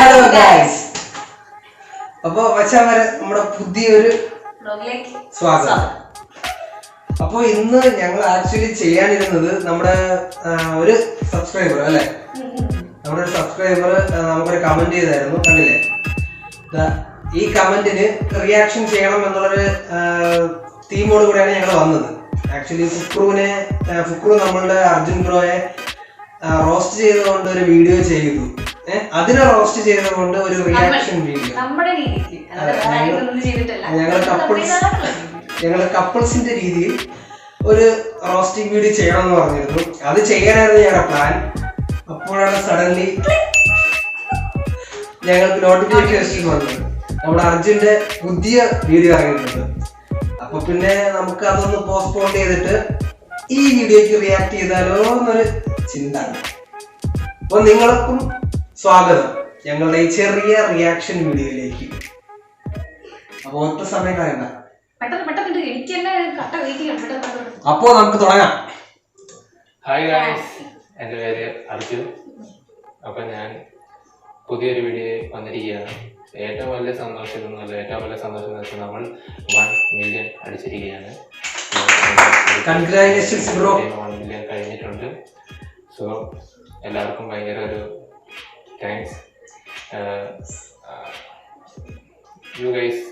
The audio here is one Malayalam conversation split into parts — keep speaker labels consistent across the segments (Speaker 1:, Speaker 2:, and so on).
Speaker 1: Hello guys. അപ്പൊ വച്ചാൽ നമ്മുടെ പുതിയൊരു സ്വാഗതം. അപ്പൊ ഇന്ന് ഞങ്ങൾ ആക്ച്വലി ചെയ്യാനിരുന്നത് നമ്മുടെ ഒരു സബ്സ്ക്രൈബർ അല്ലെ, നമ്മുടെ ഒരു സബ്സ്ക്രൈബർ നമുക്കൊരു കമന്റ് ചെയ്തായിരുന്നു, കണ്ടില്ലേ? ഈ കമന്റിന് റിയാക്ഷൻ ചെയ്യണം എന്നുള്ളൊരു തീമോട് കൂടെയാണ് ഞങ്ങൾ വന്നത്. ആക്ച്വലി ഫുക്രു നമ്മളുടെ അർജുൻ ബ്രോയെ റോസ്റ്റ് ചെയ്തുകൊണ്ട് ഒരു വീഡിയോ ചെയ്തു. അതിനെ റോസ്റ്റ് ചെയ്തുകൊണ്ട് ഒരു റിയാക്ഷൻ വീഡിയോ ഞങ്ങൾ കപ്പിൾസിന്റെ രീതിയിൽ ഒരു റോസ്റ്റിംഗ് വീഡിയോ ചെയ്യണം എന്ന് പറഞ്ഞിരുന്നു. അത് ചെയ്യാനായിരുന്നു ഞങ്ങളുടെ പ്ലാൻ. അപ്പോഴാണ് സഡൻലി ഞങ്ങൾക്ക് നോട്ടിഫിക്കേഷൻ വന്നത് നമ്മുടെ അർജുന്റെ പുതിയ വീഡിയോ ഇറങ്ങിയിട്ടുണ്ട്. അപ്പൊ പിന്നെ നമുക്ക് അതൊന്ന് പോസ്റ്റ്പോൺ ചെയ്തിട്ട് ഈ വീഡിയോക്ക് റിയാക്ട് ചെയ്താലോ എന്നൊരു ചിന്ത. അപ്പൊ നിങ്ങൾക്കും സ്വാഗതം ഞങ്ങളുടെ ഈ ചെറിയ റിയാക്ഷൻ വീഡിയോയിലേക്ക്. അപ്പൊ ഒറ്റ സമയം കളയണ്ട, അപ്പോ നമുക്ക് തുടങ്ങാം.
Speaker 2: ഹായ് ഗായ്സ്, എൻ്റെ പേര് അർജുൻ. അപ്പൊ ഞാൻ പുതിയൊരു വീഡിയോ വന്നിരിക്കുകയാണ്. ഏറ്റവും വലിയ സന്തോഷം എന്ന് വെച്ചാൽ നമ്മൾ 1 മില്യൺ അടിച്ചിരിക്കുകയാണ്. 1 മില്യൺ കഴിഞ്ഞിട്ടുണ്ട്. സോ എല്ലാവർക്കും ഭയങ്കര ഒരു താങ്ക്സ്. യു ഗൈസ്,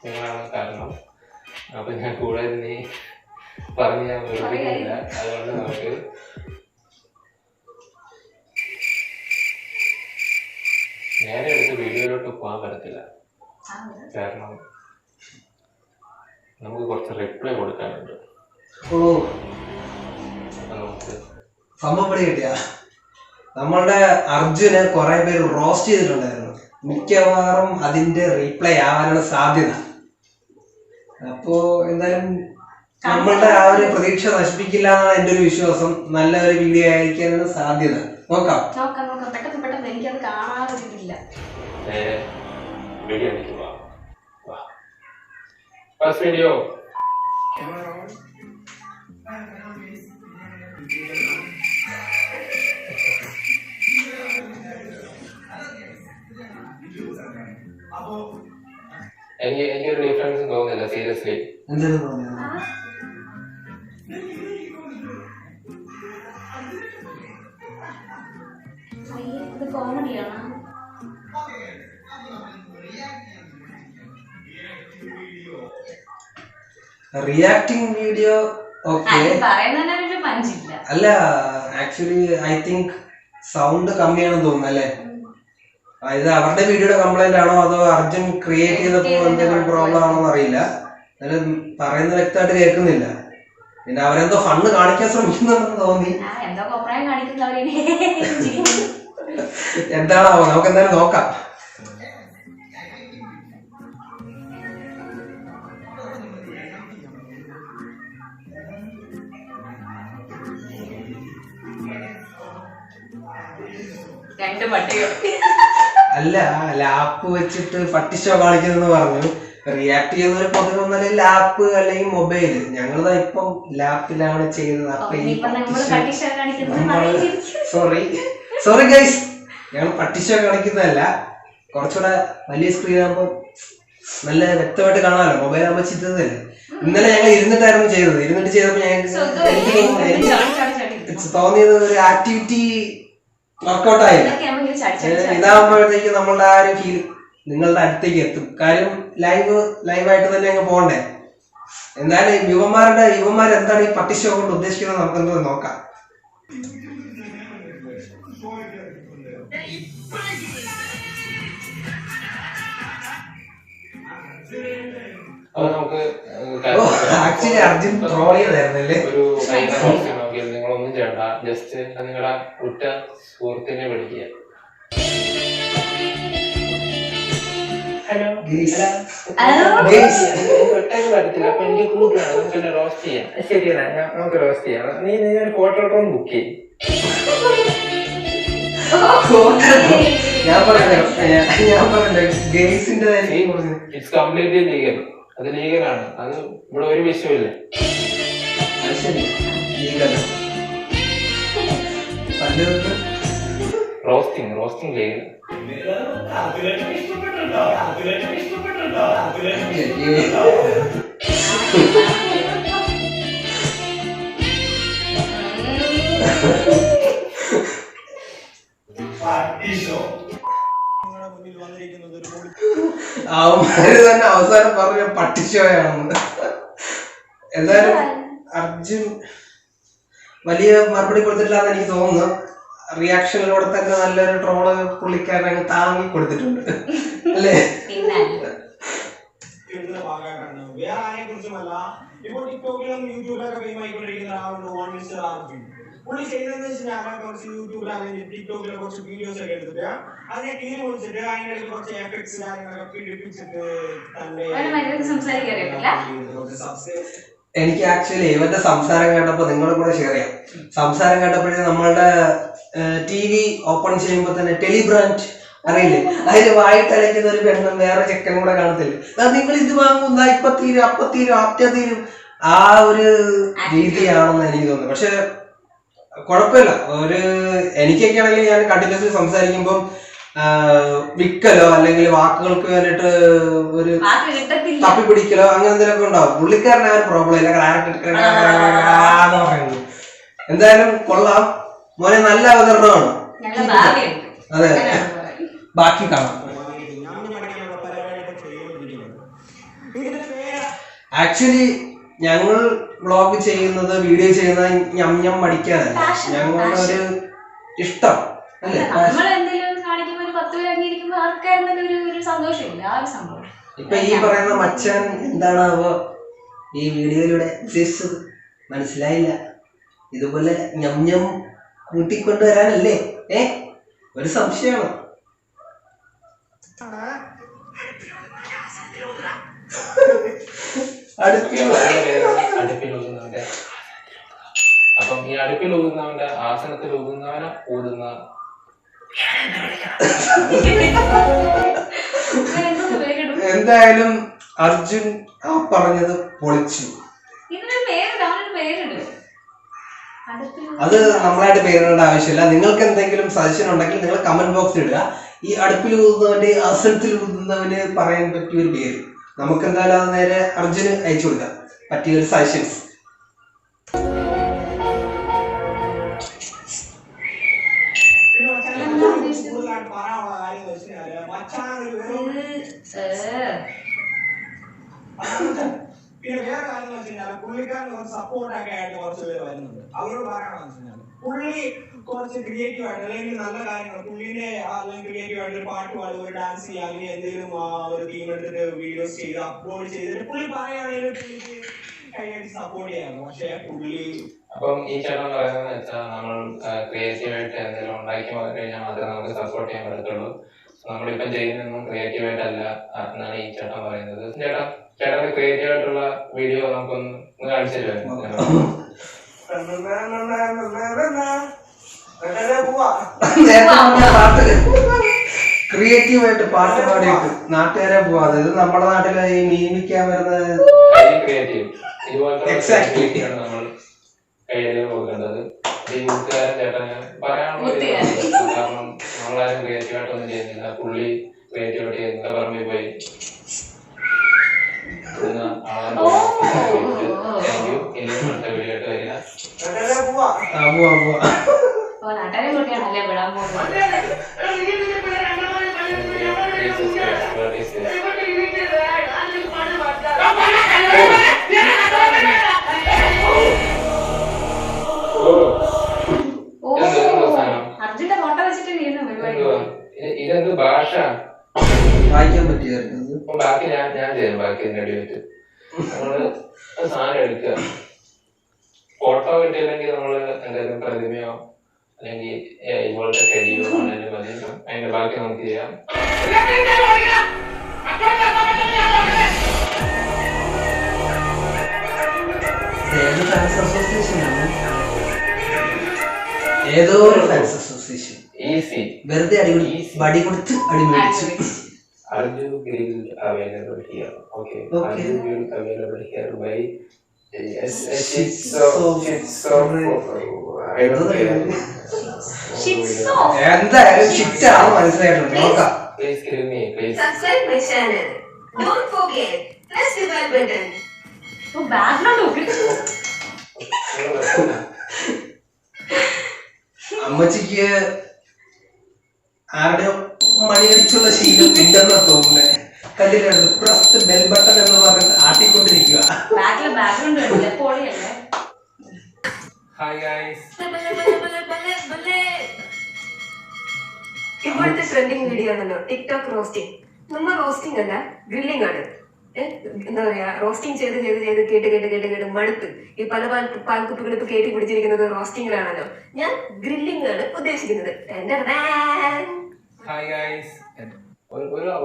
Speaker 2: നിങ്ങളാണ് കാരണം. അപ്പൊ ഞാൻ കൂടെ നീ പറഞ്ഞ് ഞാൻ വെറുപ്പിക്കുന്നില്ല. അതുകൊണ്ട് നമുക്ക് നേരെ എടുത്ത് വീഡിയോയിലോട്ട് പോകാൻ പറ്റത്തില്ല. കാരണം നമുക്ക് കുറച്ച് റിപ്ലൈ കൊടുക്കാനുണ്ട്.
Speaker 1: സംഭവം കിട്ടിയ നമ്മളുടെ അർജുന് കുറെ പേര് റോസ്റ്റ് ചെയ്തിട്ടുണ്ടായിരുന്നു. മിക്കവാറും അതിന്റെ റീപ്ലൈ ആവാനാണ് സാധ്യത. അപ്പോ എന്തായാലും നമ്മളുടെ ആ ഒരു പ്രതീക്ഷ നശിപ്പിക്കില്ല എന്നാണ് എന്റെ ഒരു വിശ്വാസം. നല്ല ഒരു വീഡിയോ ആയിരിക്കാനാണ് സാധ്യത. നോക്കാം.
Speaker 2: First video. എനിക്കൊരു ഡിഫറൻസ് തോന്നുന്നില്ല, സീരിയസ്ലി.
Speaker 1: എന്തെങ്കിലും തോന്നിയോ? റിയാക്ടിങ് വീഡിയോ ഓക്കെ അല്ല, ആക്ച്വലി ഐ തിങ്ക് സൗണ്ട് കമ്മിയാണെന്ന് തോന്നുന്നു അല്ലേ? ഇത് അവരുടെ വീഡിയോയുടെ കംപ്ലൈന്റ് ആണോ അതോ അർജുൻ ക്രിയേറ്റ് ചെയ്തപ്പോ എന്തെങ്കിലും പ്രോബ്ലം ആണോ അറിയില്ല. എന്നാലും പറയുന്ന വ്യക്തമായിട്ട് കേൾക്കുന്നില്ല. പിന്നെ അവരെന്തോ ഫണ്ട് കാണിക്കാൻ ശ്രമിക്കുന്നുണ്ടെന്ന് തോന്നി. എന്താണാവോ, നമുക്ക് എന്തായാലും നോക്കാം. അല്ല, ലാപ്പ് വെച്ചിട്ട് പട്ടി ഷോ കാണിക്കുന്നെന്ന് പറഞ്ഞു. റിയാക്ട് ചെയ്യുന്നവര് പൊതുവെ ഒന്നല്ലേ ലാപ്പ് അല്ലെങ്കിൽ മൊബൈല്. ഞങ്ങളിതാ ഇപ്പം ലാപ്പിലാണ് ചെയ്യുന്നത്. അപ്പൊ സോറി ഗൈസ്, ഞങ്ങൾ പട്ടി ഷോ കാണിക്കുന്നതല്ല. കുറച്ചുകൂടെ വലിയ സ്ക്രീൻ ആകുമ്പോ നല്ല വ്യക്തമായിട്ട് കാണാമല്ലോ. മൊബൈൽ ആകുമ്പോ ചിത്രതല്ലേ. ഇന്നലെ ഞങ്ങൾ ഇരുന്നിട്ടായിരുന്നു ചെയ്തത്. ഇരുന്നിട്ട് ചെയ്തപ്പോ എനിക്ക് തോന്നിയത് ഒരു ആക്ടിവിറ്റി വർക്കൗട്ട് ആയില്ല. ഇതാകുമ്പോഴത്തേക്ക് നമ്മളുടെ ആ ഒരു ഫീൽ നിങ്ങളുടെ അടുത്തേക്ക് എത്തും. കാര്യം ലൈവായിട്ട് തന്നെ അങ്ങ് പോകണ്ടേ. എന്തായാലും യുവന്മാർ എന്താണ് ഈ പട്ടി ഷോ കൊണ്ട് ഉദ്ദേശിക്കുന്നത് നമുക്ക് എന്തോ നോക്കാം. ആക്ച്വലി അർജുൻ ട്രോൾ ചെയ്തായിരുന്നല്ലേ.
Speaker 2: നിങ്ങളൊന്നും ചെയ്യണ്ട, ജസ്റ്റ് നിങ്ങളുടെ ഉറ്റ സുഹൃത്തിനെ വിളിക്കുക. പറ്റത്തില്ല, അപ്പൊ എനിക്ക് കൂട്ടാണ്. നമുക്ക് റോസ്റ്റ് ചെയ്യാം. ശരിയല്ല, നമുക്ക് റോസ്റ്റ് ചെയ്യാം. നീ ഒരു ഫോട്ടോ ബുക്ക് ചെയ്യും. It's completely legal. അത് ലീഗലാണ്. അത് ഇവിടെ ഒരു വിഷയമില്ല. റോസ്റ്റിംഗ് ചെയ്യും.
Speaker 1: അവന്മാര് തന്നെ അവസാനം പറഞ്ഞ പട്ടിഷോയാണെന്ന്. എന്തായാലും അർജുൻ വലിയ മറുപടി കൊടുത്തിട്ടില്ലാന്ന് എനിക്ക് തോന്നുന്നു. റിയാക്ഷനിലൂടെ തന്നെ നല്ലൊരു ട്രോള് പുള്ളിക്കാരൻ താങ്ങി കൊടുത്തിട്ടുണ്ട് അല്ലേ?
Speaker 3: വേറെ ആരെ കുറിച്ചുമല്ല, ഇപ്പോൾ ടിക്ടോക്കിലും യൂട്യൂബിലൊക്കെ ഫെയിമായിക്കൊണ്ടിരിക്കുന്ന പുള്ളി ചെയ്തതെന്ന് വെച്ചാൽ കുറച്ച് യൂട്യൂബിലാണെങ്കിൽ ടിക്ടോക്കിലെ കുറച്ച് വീഡിയോസ് ഒക്കെ എടുത്തിട്ട് അതിനെ ക്ലീൻ വിളിച്ചിട്ട് അതിനിടയിൽ കുറച്ച് എഫക്ട്സ് കാര്യങ്ങളൊക്കെ പിടിപ്പിച്ചിട്ട് തന്നെ.
Speaker 1: എനിക്ക് ആക്ച്വലി ഇവന്റെ സംസാരം കേട്ടപ്പോ നിങ്ങളും കൂടെ ഷെയർ ചെയ്യാം. സംസാരം കേട്ടപ്പോഴേ നമ്മളുടെ TV ഓപ്പൺ ചെയ്യുമ്പോ തന്നെ ടെലിബ്രാൻഡ് അറിയില്ലേ, അതിന് വായിട്ടലയ്ക്കുന്ന ഒരു പെണ്ണും വേറെ ചെക്കനും കൂടെ കാണത്തില്ലേ, നിങ്ങൾ ഇത് വാങ്ങുന്ന ഇപ്പൊ തീരും അപ്പൊ തീരും അറ്റ തീരും, ആ ഒരു രീതിയാണെന്ന് എനിക്ക് തോന്നുന്നു. പക്ഷെ കുഴപ്പമില്ല. എനിക്കൊക്കെ ആണെങ്കിൽ ഞാൻ കണ്ടിന്യൂസ്ലി സംസാരിക്കുമ്പം വിക്കലോ അല്ലെങ്കിൽ വാക്കുകൾക്ക് വേണ്ടിട്ട് ഒരു തപ്പിപ്പിടിക്കലോ അങ്ങനെ എന്തെങ്കിലുമൊക്കെ ഉണ്ടാവും. പുള്ളിക്കാരൻ ആ ഒരു പ്രോബ്ലം ഇല്ല, പറയുന്നത്. എന്തായാലും കൊള്ളാം മോനെ, നല്ല അവതരണമാണ്. അതെ, ബാക്കി കാണാം. ആക്ച്വലി ഞങ്ങൾ വ്ളോഗ് ചെയ്യുന്നത്, വീഡിയോ ചെയ്യുന്നത് ഞം മടിക്കാനല്ല, ഞങ്ങളുടെ ഒരു ഇഷ്ടം അല്ലേ. ഇപ്പൊ ഈ പറയുന്ന മച്ചാൻ എന്താണാവോ ഈ വീഡിയോയിലൂടെ ഉദ്ദേശിച്ചത് മനസ്സിലായില്ല. ഇതുപോലെ ഞം കൂട്ടിക്കൊണ്ടുവരാനല്ലേ? ഒരു സംശയമാണ്.
Speaker 2: അപ്പം ഈ അടുപ്പിൽ ഊതുന്നവന്റെ ആസനത്തിൽ ഊതുന്നവനെ ഊതുന്ന
Speaker 1: എന്തായാലും അർജുൻ ആ പറഞ്ഞത് പൊളിച്ചു. അത് നമ്മളായിട്ട് പേരിടേണ്ട ആവശ്യമില്ല. നിങ്ങൾക്ക് എന്തെങ്കിലും സജഷൻ ഉണ്ടെങ്കിൽ നിങ്ങൾ കമന്റ് ബോക്സിൽ ഇടുക. ഈ അടുപ്പിൽ ഊതുന്നവന്റെ ആസനത്തിൽ ഊതുന്നവന് പറയാൻ പറ്റിയ ഒരു പേര് നമുക്ക് എന്തായാലും അത് നേരെ അർജുന് അയച്ചു കൊടുക്കാം, പറ്റിയൊരു സജഷൻസ്.
Speaker 3: പിന്നെ വേറെ കാര്യം എന്ന് വെച്ച് കഴിഞ്ഞാൽ പുള്ളിക്കാരൻ കുറച്ച് സപ്പോർട്ടൊക്കെ ആയിട്ട് കുറച്ച് പേര് വരുന്നുണ്ട്. അവരോട് പറയണമെന്ന് വെച്ച് കഴിഞ്ഞാൽ പുള്ളി കുറച്ച് ക്രിയേറ്റീവ് ആയിട്ട് അല്ലെങ്കിൽ നല്ല കാര്യങ്ങൾ പുള്ളിനെ അല്ലെങ്കിൽ ക്രിയേറ്റീവ് ആയിട്ട് ഒരു പാട്ട് പാടുക, ഒരു ഡാൻസ് ചെയ്യുക, അല്ലെങ്കിൽ എന്തെങ്കിലും ഒരു തീം എടുത്തിട്ട് വീഡിയോസ് ചെയ്ത് അപ്ലോഡ് ചെയ്തിട്ട് പുള്ളി പറയുകയാണെങ്കിൽ പുള്ളിക്ക് കൈയായിട്ട് സപ്പോർട്ട് ചെയ്യായിരുന്നു. പക്ഷെ പുള്ളി
Speaker 2: അപ്പം ഈ ചേട്ടൻ പറയുന്നത് വെച്ചാൽ നമ്മൾ ക്രിയേറ്റീവായിട്ട് എന്തെങ്കിലും ഉണ്ടാക്കി കഴിഞ്ഞാൽ മാത്രമേ നമുക്ക് സപ്പോർട്ട് ചെയ്യാൻ പറ്റത്തുള്ളൂ. നമ്മളിപ്പം ചെയ്യുന്നതൊന്നും ക്രിയേറ്റീവായിട്ടല്ല എന്നാണ് ഈ ചേട്ടൻ പറയുന്നത്. ചേട്ടന്റെ ക്രിയേറ്റീവ് ആയിട്ടുള്ള വീഡിയോ നമുക്കൊന്ന് കാണിച്ചു തരുമായിരുന്നു.
Speaker 1: ക്രിയേറ്റീവായിട്ട് പാട്ട് പാടിയിട്ട് നാട്ടുകാരെ പോവാ. അതായത് നമ്മുടെ നാട്ടിലെ ഈ മീമിക്കാൻ വരുന്നത്
Speaker 2: ഇതുപോലത്തെ നമ്മൾ കയ്യില് കൊടുക്കേണ്ടത്. ഈ കൂട്ടുകാരൻ ചേട്ടന് പറയാനുള്ള കാരണം നമ്മളാരും ക്രിയേറ്റീവായിട്ടൊന്നും ചെയ്യുന്നില്ല. പുള്ളി ക്രിയേറ്റീവായിട്ട് ചെയ്യുന്നില്ല. പറമ്പിൽ പോയി ഇനിയും അടുത്ത വീഡിയോ ആയിട്ട് വരിക. ഇതെന്ത് ഭാഷ
Speaker 1: വായിക്കാൻ പറ്റിയായിരുന്നു.
Speaker 2: ബാക്കി ഞാൻ ചെയ്യാം. ബാക്കി റെഡി വെച്ച് നമ്മള് സാധനം എടുക്കുക. ഫോട്ടോ കിട്ടിയില്ലെങ്കിൽ നമ്മള് എന്തെങ്കിലും പ്രതിമയോ അല്ലെങ്കിൽ ഇതുപോലത്തെ ടെഡിയോ ആണെങ്കിലും മതി. അതിന്റെ ബാക്കി നമുക്ക് ചെയ്യാം.
Speaker 1: ഏതോ ഒരു ഫാൻസ് അസോസിയേഷൻ
Speaker 2: ഈസി
Speaker 1: വെറുതെ അടിപൊളി വടി കൊടുത്ത് അടിമേടിച്ചു.
Speaker 2: ARJYOU grill available here. Okay. ARJYOU grill available here by yes. It's so I don't care.
Speaker 1: എന്തായാലും ഷിറ്റാണ് മനസ്സിലായിട്ടുണ്ട്. നോക്കാം.
Speaker 4: Subscribe my channel. Don't forget, press the bell button.
Speaker 5: Oh, background okay.
Speaker 1: അമ്മച്ചിക്ക് ആരുടെയോ മണിയടിച്ചുള്ള ശീലം ഉണ്ടെന്നാ തോന്നുന്നത്. കണ്ടില്ല പ്രസ് ബെൽ ബട്ടൺ എന്ന് പറഞ്ഞിട്ട് ആട്ടിക്കൊണ്ടിരിക്കുക.
Speaker 5: ബാക്ക്ഗ്രൗണ്ട് കണ്ടില്ല, പൊളിയല്ലേ.
Speaker 2: Hi guys.
Speaker 4: ഇപ്പോഴത്തെ ട്രെൻഡിങ് വീഡിയോ ആണല്ലോ ടിക്ടോക്ക് റോസ്റ്റിംഗ്. നമ്മൾ റോസ്റ്റിംഗ് അല്ല, ഗ്രില്ലിംഗ് ആണ്. എന്താ പറയാ, റോസ്റ്റിംഗ് ചെയ്ത് കേട്ട് മടുത്ത് ഈ പല പാൽക്കുപ്പികൾ ഇപ്പൊ കേട്ടി പിടിച്ചിരിക്കുന്നത് റോസ്റ്റിംഗിലാണല്ലോ. ഞാൻ ഗ്രില്ലിംഗ് ആണ് ഉദ്ദേശിക്കുന്നത്.
Speaker 2: Hi guys.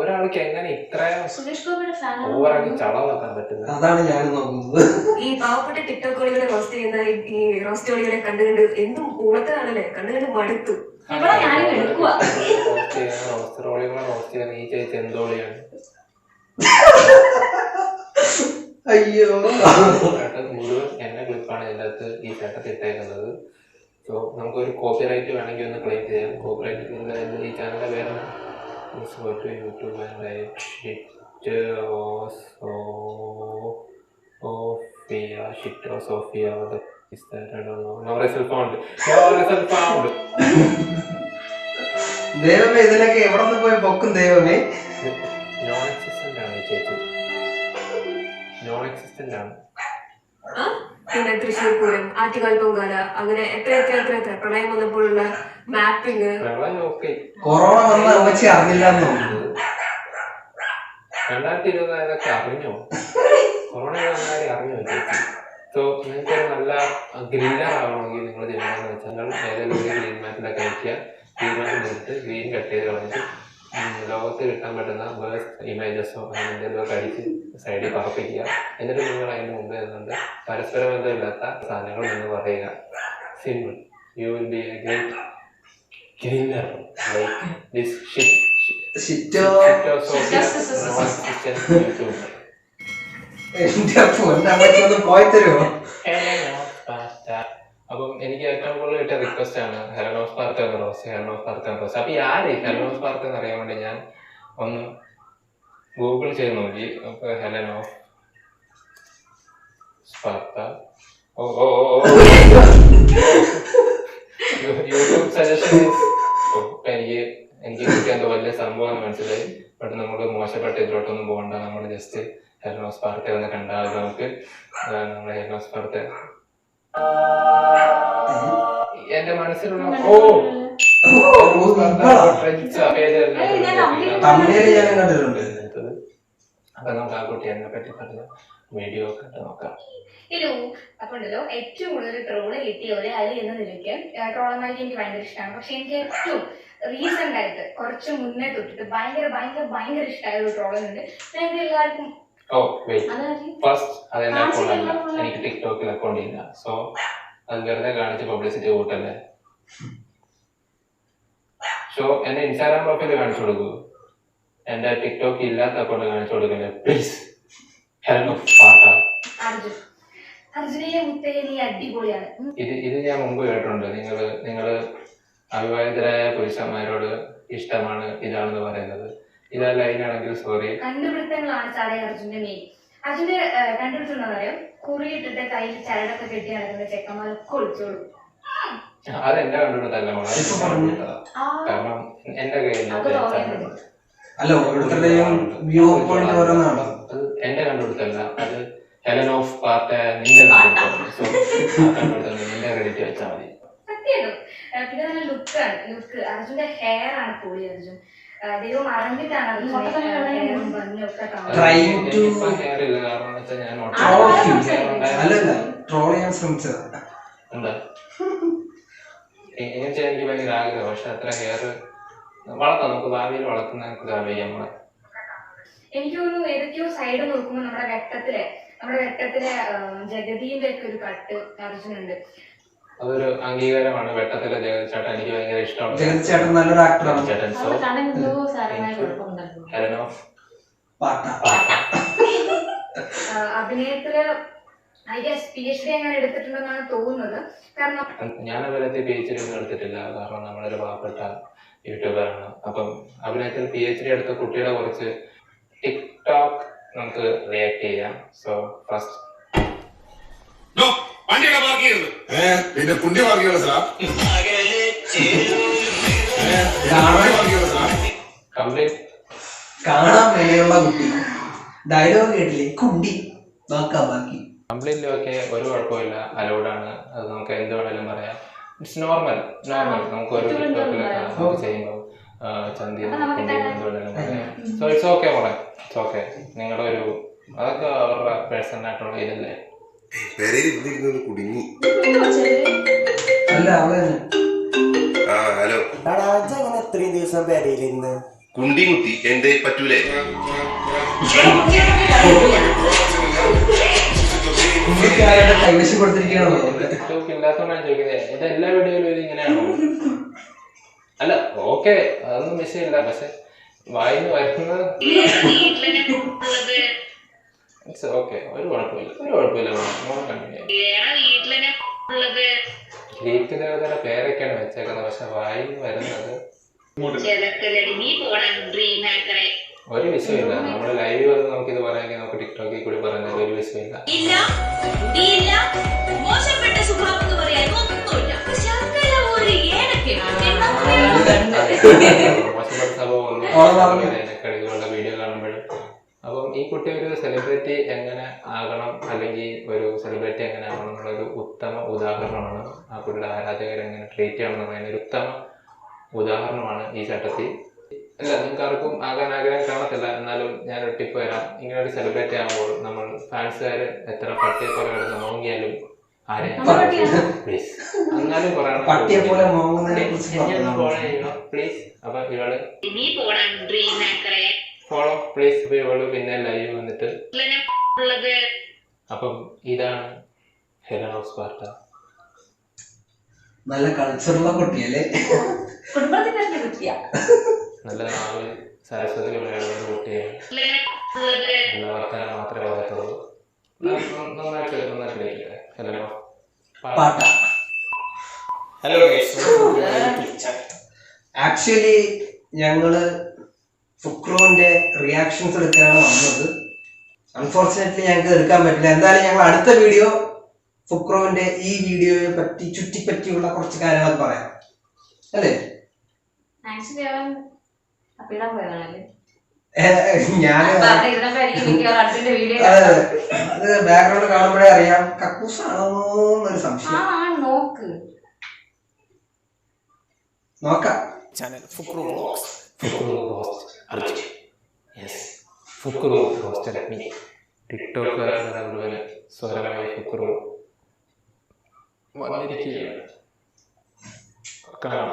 Speaker 2: ഒരാൾക്ക് എങ്ങനെ ഇത്ര
Speaker 5: സുരേഷ് ഗോപിയുടെ ഫാൻ
Speaker 2: ഓവറാക്കി ചളവാക്കാൻ പറ്റുന്നത്?
Speaker 1: അതാണ് ഞാൻ നോക്കുന്നത്.
Speaker 4: ഈ പാവപ്പെട്ട ടിക്ടോക്ക് കളികളെ റോസ്റ്റ് ചെയ്യുന്ന ഈ റോസ്റ്റ് കളികളെ കണ്ടുകണ്ട് എന്തും ഊളത്തിലാണല്ലേ, കണ്ടുകണ്ട് മടുത്തു.
Speaker 2: ഈ ചേച്ചി എന്തോളിയാണ്.
Speaker 1: അയ്യോ,
Speaker 2: മുഴുവൻ എന്നെ ക്ലിപ്പാണ് ഇതിൻ്റെ അകത്ത് ഈ ചേട്ടത്ത് ഇട്ടേക്കുന്നത്. സോ നമുക്കൊരു കോപ്പിറൈറ്റ് വേണമെങ്കിൽ ഒന്ന് ക്ലെയിം ചെയ്യാം. കോപ്പിറൈറ്റ് ഈ ചാനലിൻ്റെ പേര് യൂട്യൂബ് സോഫിയ.
Speaker 1: ദൈവമേ, ഇതിലൊക്കെ എവിടെ നിന്ന് പോയി പൊക്കും ദൈവമേ.
Speaker 2: നോൺ എക്സിസ്റ്റന്റ് ആണ് ഈ ചേച്ചി. നോൺ എക്സിസ്റ്റന്റ് ആണ്.
Speaker 4: പിന്നെ തൃശ്ശൂർ പൂരം, ആറ്റുകാൽ പൊങ്കാല, അങ്ങനെ എത്ര പ്രളയം വന്നപ്പോഴുള്ള മാപ്പിംഗ്.
Speaker 1: കൊറോണ വന്ന അമ്മച്ചി അറിഞ്ഞില്ല എന്ന് തോന്നുന്നു.
Speaker 2: 2020 ആയതൊക്കെ അറിഞ്ഞോ? കൊറോണ അറിഞ്ഞോ ചേച്ചി? സോ നിങ്ങൾക്ക് നല്ല ഗ്രീനർ ആവണമെങ്കിൽ നിങ്ങൾ ചെയ്യണമെന്ന് വെച്ചാൽ ഏതെങ്കിലും ഗ്രീൻ മാറ്റിലൊക്കെ വയ്ക്കുക. ഗ്രീൻ മാറ്റിൽ എടുത്ത് ഗ്രീൻ കട്ട് ചെയ്ത് കളഞ്ഞിട്ട് ലോകത്ത് കിട്ടാൻ പറ്റുന്ന ബേസ്റ്റ് ഇമേജസോ അങ്ങനെ എന്തെങ്കിലുമൊക്കെ അടിച്ച് സൈഡിൽ പറപ്പിക്കുക. എന്നിട്ട് നിങ്ങൾ അതിന് മുമ്പ് എന്നുകൊണ്ട് പരസ്പര ബന്ധമില്ലാത്ത സാധനങ്ങൾ നിങ്ങൾ പറയുക. Simple. You will be A great greener like this
Speaker 1: പോയി തരുമോ?
Speaker 2: അപ്പം എനിക്ക് ഏറ്റവും കൂടുതൽ കിട്ടിയ റിക്വസ്റ്റ് ആണ് ഹെലനോസ് പാർത്ത എന്ന റോസ്. അപ്പൊ ഈ ആര് ഹെലനോസ് പാർത്ത എന്ന് അറിയാൻ വേണ്ടി ഞാൻ ഒന്ന് ഗൂഗിൾ ചെയ്ത് നോക്കി. അപ്പൊ ഹെലനോസ് പാർത്ത യൂട്യൂബ് സജഷൻ. എനിക്ക് കിട്ടിയ എന്തോ വലിയ സംഭവം മനസ്സിലായി. ബട്ട് നമ്മൾ മോശപ്പെട്ട ഇതിലോട്ടൊന്നും പോകണ്ട. നമ്മൾ ജസ്റ്റ് ഹെലനോസ് പാർത്ത എന്ന് കണ്ടാൽ നമുക്ക് നമ്മുടെ ഹെലനോസ് പാർത്ത എന്റെ മനസ്സിലുള്ള അപ്പൊ നമുക്ക് ആ കുട്ടി എന്നെ പറ്റി പറഞ്ഞ വീഡിയോ കണ്ട് നോക്കാം.
Speaker 5: അപ്പോണ്ടല്ലോ ഏറ്റവും കൂടുതൽ ട്രോള് കിട്ടിയ പോലെ അതിൽ എന്ന് നിലയ്ക്ക് ട്രോളന്മാർക്ക് എനിക്ക് ഭയങ്കര ഇഷ്ടമാണ്. പക്ഷെ എനിക്ക് ഏറ്റവും റീസെന്റ് ആയിട്ട് കുറച്ച് മുന്നേ തൊട്ടിട്ട് ഭയങ്കര ഇഷ്ടമായ ഒരു ട്രോളുന്നുണ്ട്. എനിക്ക് എല്ലാവർക്കും
Speaker 2: ഫസ്റ്റ് അതെന്നെ അക്കൗണ്ടല്ല, എനിക്ക് ടിക്ടോക്കിൽ അക്കൗണ്ട് ഇല്ല. സോ അത് വെറുതെ കാണിച്ച് പബ്ലിസിറ്റി കൂട്ടല്ലേ. സോ എന്റെ ഇൻസ്റ്റാഗ്രാം പ്രൊഫൈൽ കാണിച്ചു കൊടുക്കൂ. എന്റെ ടിക്ടോക്ക് ഇല്ലാത്ത അക്കൗണ്ട് കാണിച്ചു കൊടുക്കല്ലേ പ്ലീസ്. ഇത് ഞാൻ മുമ്പ് കേട്ടിട്ടുണ്ട്. നിങ്ങള് അവിവാഹിതരായ പുരുഷന്മാരോട് ഇഷ്ടമാണ് ഇതാണെന്ന് പറയുന്നത്. ഇതല്ല അതിനാണെങ്കിൽ സോറി.
Speaker 5: കണ്ടുപിടുത്തങ്ങളാണ് സാറേ അർജുന്റെ മെയിൻ. അർജുന്റെ കണ്ടുപിടുത്തം പറയാം, കുറിയിട്ടിട്ട് കയ്യിൽ ചരടൊക്കെ കെട്ടി നടക്കുന്ന ചെക്കന്മാരൊക്കെ ഒളിച്ചോളൂ.
Speaker 2: അതെന്റെ കണ്ടുപിടുത്തല്ല, കാരണം എന്റെ കയ്യിൽ എന്റെ കണ്ടുപിടുത്തല്ല. അത് ഹെലൻ ഓഫ് പാർട്ട നിന്റെ നിന്റെ ക്രെഡിറ്റ് വെച്ചാൽ മതി.
Speaker 5: പിന്നെ നല്ല ലുക്ക് അർജുന്റെ ഹെയർ ആണ് പൊളി. അർജുൻ ദൈവം അറിഞ്ഞിട്ടാണ്
Speaker 2: എനിക്ക് ഭയങ്കര ആഗ്രഹം. പക്ഷെ അത്ര ഹെയർ വളർത്താം, നമുക്ക് ഭാവിയിൽ വളർത്തുന്ന ആഗ്രഹിക്കാം നമ്മളെ.
Speaker 5: എനിക്ക് തോന്നുന്നു ഏതൊക്കെയോ സൈഡ് നോക്കുമ്പോൾ നമ്മുടെ വെട്ടത്തിലെ ജഗതിന്റെ ഒക്കെ ഒരു കട്ട് അർജുനുണ്ട്.
Speaker 2: അതൊരു അംഗീകാരമാണ്. വെട്ടത്തിലെ ജഗതി ചേട്ടൻ എനിക്ക് ഭയങ്കര ഇഷ്ടമാണ്.
Speaker 1: ജഗതി ചേട്ടൻ നല്ലൊരു ആക്ടറാണ്.
Speaker 5: അഭിനയത്തില് ഐ ഗസ് PhD അങ്ങനെ എടുത്തിട്ടുണ്ടെന്നാണ് തോന്നുന്നത്. കാരണം
Speaker 2: ഞാൻ അഭിനയത്തിൽ PhD ഒന്നും എടുത്തിട്ടില്ല. കാരണം നമ്മളൊരു പാവപ്പെട്ട യൂട്യൂബറാണ്. അപ്പം അഭിനയത്തിൽ PhD എടുത്ത കുട്ടികളെ കുറിച്ച് ടിക്ടോക്ക് നമുക്ക് റിയാക്ട് ചെയ്യാം. സോ ഫസ്റ്റ്
Speaker 6: പിന്നെ കുണ്ടി പാർക്കിയുള്ള സ്ഥലം
Speaker 2: കംപ്ലീറ്റ്
Speaker 1: കാണാൻ വേണ്ടിയുള്ള കുട്ടി ഡയലോഗ് കേട്ടില്ലേ, കുണ്ടി ബാക്കി
Speaker 2: കംപ്ലീറ്റ്ലി ഓക്കെ, ഒരു കുഴപ്പമില്ല, അലൗഡാണ്. അത് നമുക്ക് എന്ത് വേണേലും പറയാം. It's normal. നമുക്ക് ഒരു ടിക്ടോക്കിലൊക്കെ ചെയ്യുമ്പോൾ ചന്തി എന്ത് വേണേലും പറയാം. സോ ഇറ്റ്സ് ഓക്കെ മോളെ, ഇറ്റ്സ് ഓക്കെ. നിങ്ങളുടെ ഒരു അതൊക്കെ അവരുടെ പേഴ്സണൽ ആയിട്ടുള്ള ഇതല്ലേ.
Speaker 6: കുടുങ്ങി.
Speaker 1: അല്ല
Speaker 6: ഹലോ,
Speaker 7: അങ്ങനെ എത്രയും ദിവസം പേരയിലിരുന്ന്
Speaker 6: കുണ്ടി കുത്തി എന്തേ പറ്റൂലേ?
Speaker 1: കൈവശം കൊടുത്തിരിക്കുകയാണോ?
Speaker 2: ടിക്ടോക്ക് ഇല്ലാത്തതുകൊണ്ടാണ് ചോദിക്കുന്നത്. ഇത് എല്ലാ വീഡിയോയിലും ഇത് ഇങ്ങനെയാണോ? അല്ല ഓക്കെ, അതൊന്നും വിഷയമില്ല. പക്ഷെ വായിന്ന് വരുന്നത് ഇറ്റ്സ് ഓക്കെ, ഒരു കുഴപ്പമില്ല. ഗ്രീക്ക് ദേവതയുടെ പേരൊക്കെയാണ് വെച്ചേക്കുന്നത്. പക്ഷെ വായിന്ന് വരുന്നത് ഒരു വിഷയമില്ല. നമ്മുടെ ലൈവ് വന്ന് നമുക്ക് ഇത് പറയാമെങ്കിൽ നമുക്ക് ടിക്ടോക്കിൽ കൂടി പറയുന്നത് ഒരു വിഷയമില്ല.
Speaker 8: മോശപ്പെട്ട സ്വഭാവം എന്ന് പറയാൻ ഒന്നുമില്ല.
Speaker 2: മോശപ്പെട്ട സ്വഭാവം ഒന്നും ഇതുപോലുള്ള വീഡിയോ കാണുമ്പോഴും. അപ്പം ഈ കുട്ടി ഒരു സെലിബ്രിറ്റി എങ്ങനെ ആകണം, അല്ലെങ്കിൽ ഒരു സെലിബ്രിറ്റി എങ്ങനെ ആകണം എന്നുള്ളൊരു ഉത്തമ ഉദാഹരണമാണ്. ആ കുട്ടിയുടെ ആരാധകരെ എങ്ങനെ ട്രീറ്റ് ചെയ്യണം എന്നുള്ളതിന് ഒരു ഉത്തമ ഉദാഹരണമാണ് ഈ ചട്ടത്തിൽ. അല്ല, നിങ്ങൾക്ക് ആർക്കും ആകാൻ ആഗ്രഹം കാണത്തില്ല, എന്നാലും ഞാനൊരു ടിപ്പ് തരാം. ഇങ്ങനെ ഒരു സെലിബ്രിറ്റി ആകുമ്പോൾ നമ്മൾ ഫാൻസുകാർ എത്ര പട്ടിയെ പോലെ കിടന്ന് മോങ്ങിയാലും ആരെയും പ്ലീസ് എന്നാലും പ്ലീസ്. അപ്പൊ ഇവള് ഫോളോ പ്ലീസ്. അപ്പൊ ഇവള് പിന്നെ ലൈവ് വന്നിട്ട് അപ്പം ഇതാണ് ഹെലൻ ഓഫ് സ്പാർട്ട.
Speaker 1: നല്ല കൾച്ചറുള്ള കുട്ടിയല്ലേ,
Speaker 8: കുടുംബത്തിന്റെ കുട്ടിയാ.
Speaker 2: നല്ല നാവിൽ സരസ്വതി ഉള്ള കുട്ടിയാണ്. നല്ല വർത്തമാനം മാത്രമേ പറയത്തുള്ളൂ. നന്നായിട്ട് കേൾക്കട്ടെ. ഹെലൻ ഓഫ്
Speaker 1: പാട്ട.
Speaker 2: ഹലോ
Speaker 1: ആക്ച്വലി ഞങ്ങള് ഫുക്രുവിന്റെ റിയാക്ഷൻസ് എടുക്കാനാണ് വന്നത്. അൺഫോർച്ചുനേറ്റ്ലി ഞങ്ങൾക്ക് എടുക്കാൻ പറ്റില്ല. എന്തായാലും ഞങ്ങൾ അടുത്ത വീഡിയോ ഫുക്രുവിന്റെ ഈ വീഡിയോയെ പറ്റി ചുറ്റിപ്പറ്റിയുള്ള കുറച്ച് കാര്യങ്ങളൊക്കെ പറയാം, അല്ലേ? ഞാന് അത് ബാക്ക്ഗ്രൗണ്ട് കാണുമ്പോഴേ അറിയാം കക്കൂസാണോ എന്നൊരു സംശയം. നോക്കാം.
Speaker 2: ടിക്ടോക്കുകാരുടെ സ്വരമായി ഫുക്രു വന്നിരിക്കുകയാണ്. കാണാം.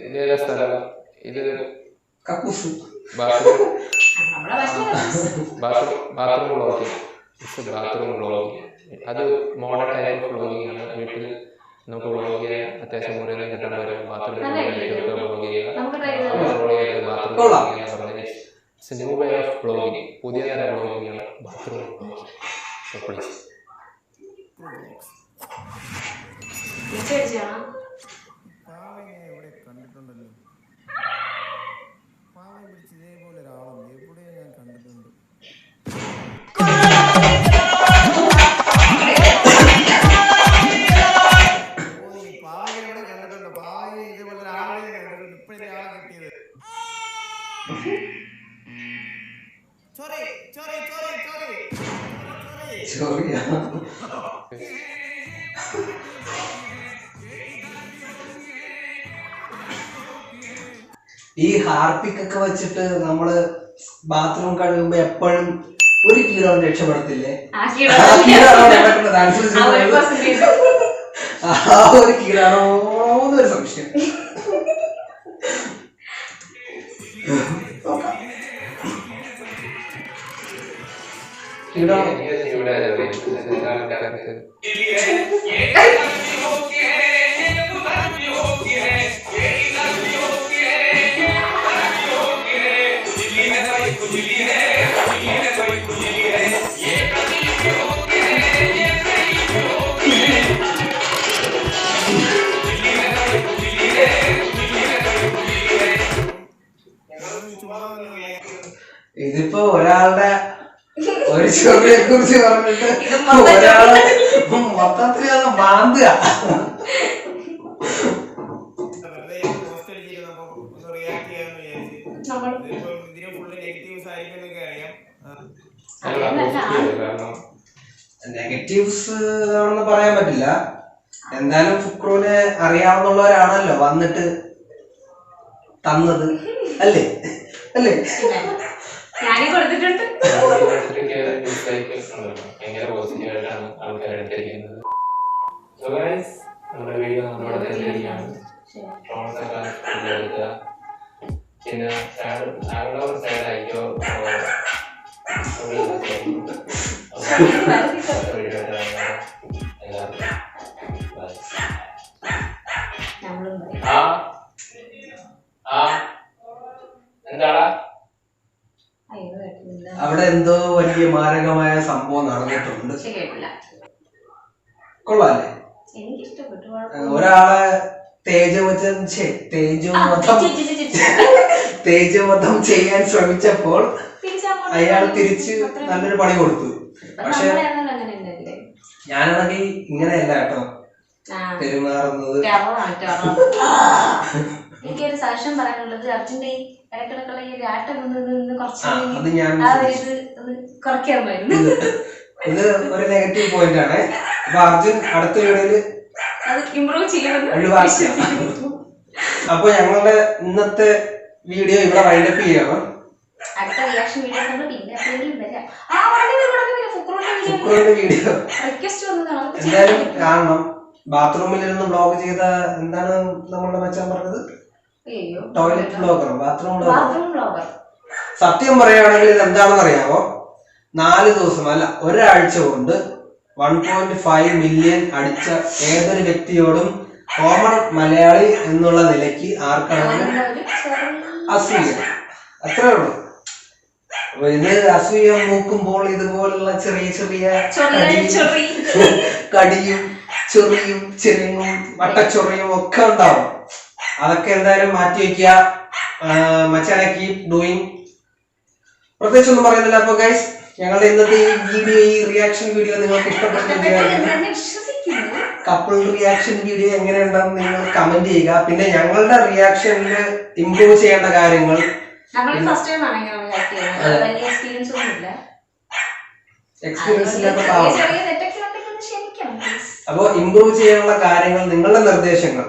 Speaker 2: ഇതേതാ സ്ഥലം? ഇത്
Speaker 1: കക്കൂസ്,
Speaker 2: ബാത്റൂം വ്ളോഗിങ്. ബാത്റൂം വ്ളോഗിങ് അത് മോഡേൺ ടൈപ്പ് വ്ളോഗിങ് ആണ്. വീട്ടിൽ നമുക്ക് വ്ളോഗ് ചെയ്യാൻ അത്യാവശ്യം മുറിയിലും കിട്ടാൻ വരും. ബാത്റൂമിൽ വ്ളോഗ് ചെയ്യുക, ന്യൂ വേ ഓഫ് വ്ളോഗിങ്, പുതിയ തരം വ്ളോഗിങ് ആണ് ബാത്റൂം വ്ളോഗിങ്. സോ പ്ലീസ്
Speaker 7: കണ്ടിട്ടുണ്ടല്ലോ. പാവം പിടിച്ച് ഇതേപോലെ ഒരാളും എവിടെ ഞാൻ കണ്ടിട്ടുണ്ട്. പാവം എവിടെ കണ്ടിട്ടുണ്ട്. പാവം ഇതേപോലെ ഒരാളെ കണ്ടിട്ടുണ്ട്. ഇപ്പോഴത്തെ ആളെ കിട്ടിയത്.
Speaker 1: ഈ ഹാർപ്പിക് ഒക്കെ വെച്ചിട്ട് നമ്മള് ബാത്റൂം കഴുകുമ്പോ എപ്പോഴും ഒരു കീടം രക്ഷപ്പെടത്തില്ലേ? ആ ഒരു കീടാണോ എന്നൊരു സംശയം. കീടം
Speaker 6: Julie है
Speaker 1: ഇതിപ്പോ ഒരാളുടെ ഒരു ചൊറിയെ കുറിച്ച് പറഞ്ഞിട്ട് ഒരാള് മൊത്തത്തിൽ ഒന്ന് മാന്തുക.
Speaker 7: വെറുതെ പോസ്റ്റ് അടിച്ചിരുന്നപ്പോ ഒന്ന് റിയാക്ട് ചെയ്യാന്ന് വിചാരിച്ച്. ഇതിപ്പോ ഇതിന് ഫുള്ള് നെഗറ്റീവ്സ് ആയിരിക്കും എന്നൊക്കെ അറിയാം.
Speaker 2: കാരണം
Speaker 1: നെഗറ്റീവ്സ് ആണെന്ന് പറയാൻ പറ്റില്ല. എന്തായാലും ഫുക്രുവിനെ അറിയാവുന്നവരാണല്ലോ വന്നിട്ട് തന്നത്, അല്ലേ അല്ലേ?
Speaker 8: ഞാനീ കൊടുത്തിട്ടുണ്ട്.
Speaker 2: ഭയങ്കര പോസിറ്റീവായിട്ടാണ് ആൾക്കാർ എടുത്തിരിക്കുന്നത്. സോ ഗൈസ്, നമ്മുടെ വീഡിയോ നമ്മുടെ തെറ്റിയിരിക്കുകയാണ്. എടുക്കുക. പിന്നെ ആളുടെ സൈഡായിട്ടോ എന്താടാ
Speaker 1: അവിടെ എന്തോ വലിയ മാരകമായ സംഭവം നടന്നിട്ടുണ്ട്. കൊള്ളാല്ലേ? ഒരാളെ തേജവധം ചെയ്യാൻ ശ്രമിച്ചപ്പോൾ അയാൾ തിരിച്ച് നല്ലൊരു പണി കൊടുത്തു. പക്ഷെ ഞാനാണെങ്കിൽ ഇങ്ങനെയല്ല കേട്ടോ പെരുമാറുന്നത്.
Speaker 8: എനിക്കൊരു സജഷൻ പറയാനുള്ളത്, അർജുന്റെ ഇടക്കിടക്കുള്ള ഈ ആട്ടം
Speaker 1: അത് ഞാൻ
Speaker 8: കുറയ്ക്കാമായിരുന്നു.
Speaker 1: ഇത് ഒരു നെഗറ്റീവ് പോയിന്റ് ആണ്. അപ്പൊ അർജുൻ അടുത്ത വീഡിയോയില്
Speaker 8: ഇംപ്രൂവ് ചെയ്യുമെന്ന്.
Speaker 1: അപ്പൊ ഞങ്ങളുടെ ഇന്നത്തെ വീഡിയോ ഇവിടെ വൈൻഡപ്പ് ചെയ്യണം.
Speaker 8: അടുത്ത റിയാക്ഷൻ വീഡിയോ നമ്മൾ പിന്നെ
Speaker 1: ഫുക്രുവിന്റെ വീഡിയോ എന്തായാലും കാണണം. ബാത്റൂമിൽ ഇരുന്ന് ബ്ലോഗ് ചെയ്ത എന്താണ് നമ്മളുടെ മച്ചാൻ പറഞ്ഞത്? Toilet blogger, bathroom blogger. സത്യം പറയുകയാണെങ്കിൽ ഇത് എന്താണെന്ന് അറിയാമോ? 4 ദിവസം അല്ല, ഒരാഴ്ച കൊണ്ട് 1.5 മില്യൺ അടിച്ച ഏതൊരു വ്യക്തിയോടും കോമൺ മലയാളി എന്നുള്ള നിലയ്ക്ക് ആർക്കാണെങ്കിലും അസൂയ. അത്രേ ഉള്ളൂ. അപ്പൊ ഇത് അസൂയ നോക്കുമ്പോൾ ഇതുപോലുള്ള ചെറിയ ചെറിയ കടിയും ചൊറിയും ചെറിയും വട്ടച്ചൊറിയും ഒക്കെ ഉണ്ടാവും. അതൊക്കെ എന്തായാലും മാറ്റി വെക്കുക. മച്ചാനെ കീപ് ഡൂയിങ്. പ്രത്യേകിച്ച് ഒന്നും പറയുന്നില്ല. അപ്പൊ ഗൈസ്, ഞങ്ങളുടെ ഇന്നത്തെ ഈ വീഡിയോ, ഈ റിയാക്ഷൻ വീഡിയോ നിങ്ങൾക്ക് ഇഷ്ടപ്പെട്ടു. കപ്പിൾ റിയാക്ഷൻ വീഡിയോ എങ്ങനെയുണ്ടെന്ന് നിങ്ങൾ കമന്റ് ചെയ്യുക. പിന്നെ ഞങ്ങളുടെ റിയാക്ഷനിൽ ഇംപ്രൂവ് ചെയ്യേണ്ട കാര്യങ്ങൾ എക്സ്പീരിയൻസ് ഇല്ലാത്ത അപ്പൊ ഇംപ്രൂവ് ചെയ്യാനുള്ള കാര്യങ്ങൾ നിങ്ങളുടെ നിർദ്ദേശങ്ങൾ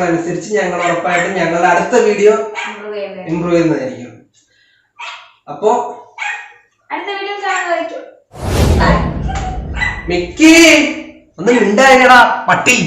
Speaker 1: അനുസരിച്ച് ഞങ്ങൾ ഉറപ്പായിട്ടും ഞങ്ങളുടെ അടുത്ത വീഡിയോ ഇംപ്രൂവ് ചെയ്യുന്നതായിരിക്കും. അപ്പോ മിക്കി ഒന്ന് മിണ്ടായിക്കടാ പട്ടി.